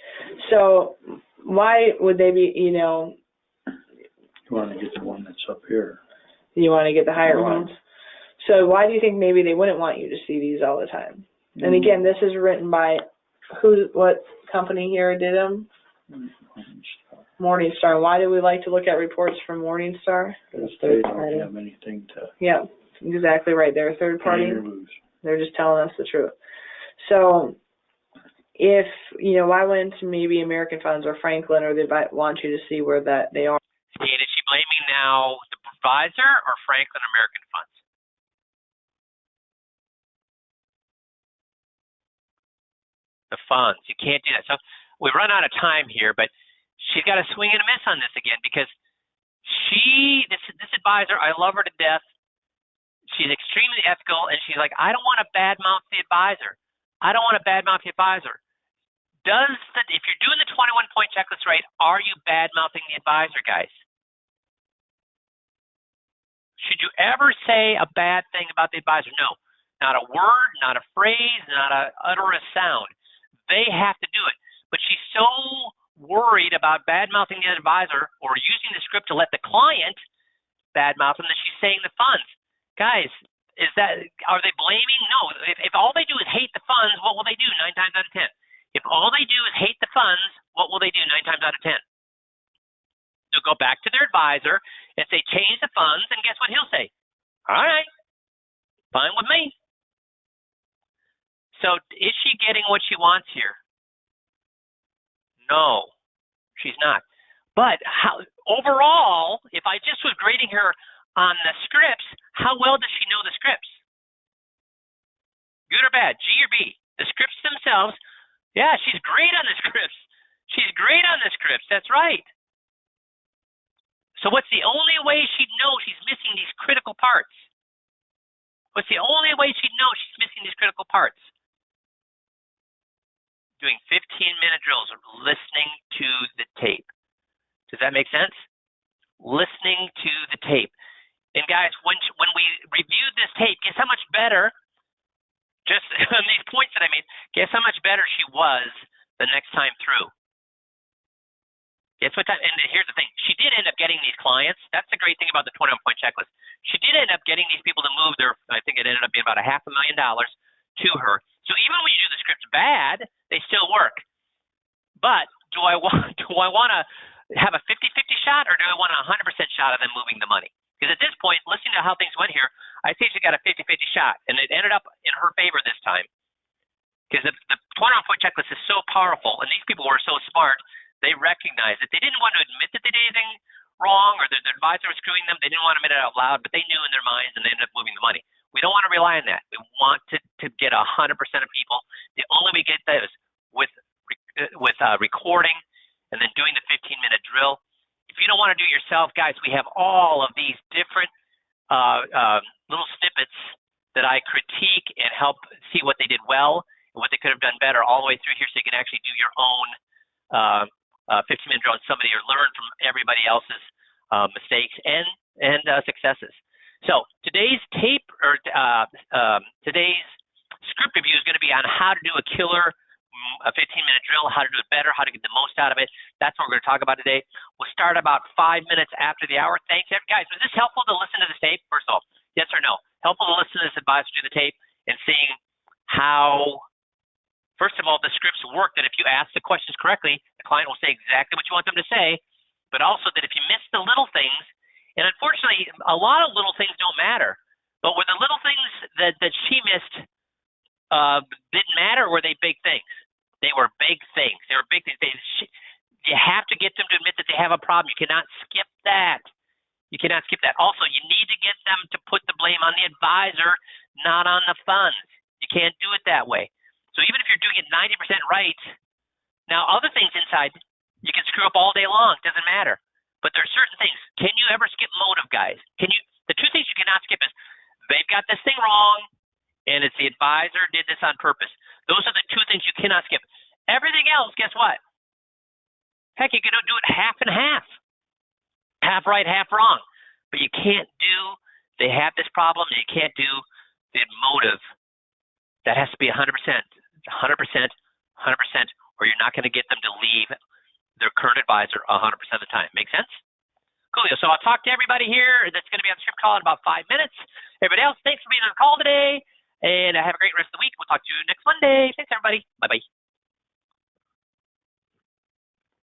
So why would they be, you know? You want to get the one that's up here. You want to get the higher Mhm. ones. So why do you think maybe they wouldn't want you to see these all the time? And again, this is written by what company here did them? Morningstar. Why do we like to look at reports from Morningstar? Because they don't have anything to Yeah, exactly right. They're a third party. gain or lose. They're just telling us the truth. So if, you know, why wouldn't maybe American Funds or Franklin, or they might want you to see where that they are? And is she blaming now the advisor or Franklin American Funds? The funds. You can't do that. So we run out of time here, but she's got a swing and a miss on this again, because this advisor, I love her to death. She's extremely ethical, and she's like, I don't want to badmouth the advisor. I don't want to badmouth the advisor. If you're doing the 21-point checklist right, are you badmouthing the advisor, guys? Should you ever say a bad thing about the advisor? No. Not a word, not a phrase, not utter a sound. They have to do it. But she's so worried about bad-mouthing the advisor or using the script to let the client bad-mouth them that she's saying the funds. Guys, are they blaming? No. If all they do is hate the funds, what will they do 9 times out of 10? If all they do is hate the funds, what will they do 9 times out of 10? They'll go back to their advisor and say, change the funds, and guess what he'll say? All right, fine with me. So is she getting what she wants here? No, she's not. But overall, if I just was grading her on the scripts, how well does she know the scripts? Good or bad, G or B? The scripts themselves, yeah, she's great on the scripts. She's great on the scripts, that's right. So what's the only way she'd know she's missing these critical parts? What's the only way she'd know she's missing these critical parts? Doing 15-minute drills, listening to the tape. Does that make sense? Listening to the tape. And guys, when we reviewed this tape, guess how much better, just on these points that I made, guess how much better she was the next time through? Guess what time? And here's the thing. She did end up getting these clients. That's the great thing about the 21-point checklist. She did end up getting these people to move their, I think it ended up being about $500,000 to her. So even when you do the scripts bad, they still work. But do I want to have a 50-50 shot, or do I want a 100% shot of them moving the money? Because at this point, listening to how things went here, I think she got a 50-50 shot, and it ended up in her favor this time. Because the 21-point checklist is so powerful, and these people were so smart, they recognized it. They didn't want to admit that they did anything wrong or that their advisor was screwing them. They didn't want to admit it out loud, but they knew in their minds, and they ended up moving the money. We don't want to rely on that. We want to get 100% of people. The only way we get that is with recording and then doing the 15-minute drill. If you don't want to do it yourself, guys, we have all of these different little snippets that I critique and help see what they did well and what they could have done better all the way through here, so you can actually do your own 15-minute drill on somebody or learn from everybody else's mistakes and successes. So today's tape or today's script review is going to be on how to do a killer 15-minute drill, how to do it better, how to get the most out of it. That's what we're going to talk about today. We'll start about 5 minutes after the hour. Thanks, guys. Was this helpful to listen to this tape? First of all, yes or no? Helpful to listen to this advisor do the tape and seeing how, first of all, the scripts work, that if you ask the questions correctly, the client will say exactly what you want them to say, but also that if you miss the little things, and unfortunately, a lot of little things don't matter, but were the little things that she missed didn't matter, or were they big things? They were big things. They were big things. You have to get them to admit that they have a problem. You cannot skip that. You cannot skip that. Also, you need to get them to put the blame on the advisor, not on the funds. You can't do it that way. So even if you're doing it 90% right, now other things inside, you can screw up all day long. Doesn't matter. But there are certain things. Can you ever skip motive, guys? The two things you cannot skip is they've got this thing wrong, and it's the advisor did this on purpose. Those are the two things you cannot skip. Everything else, guess what? Heck, you can do it half and half. Half right, half wrong. But you can't do, they have this problem, and you can't do the motive. That has to be 100%, 100%, 100%, or you're not going to get them to leave their current advisor 100% of the time. Make sense? Coolio. So I'll talk to everybody here that's going to be on the script call in about 5 minutes. Everybody else, thanks for being on the call today, and have a great rest of the week. We'll talk to you next Monday. Thanks, everybody. Bye-bye.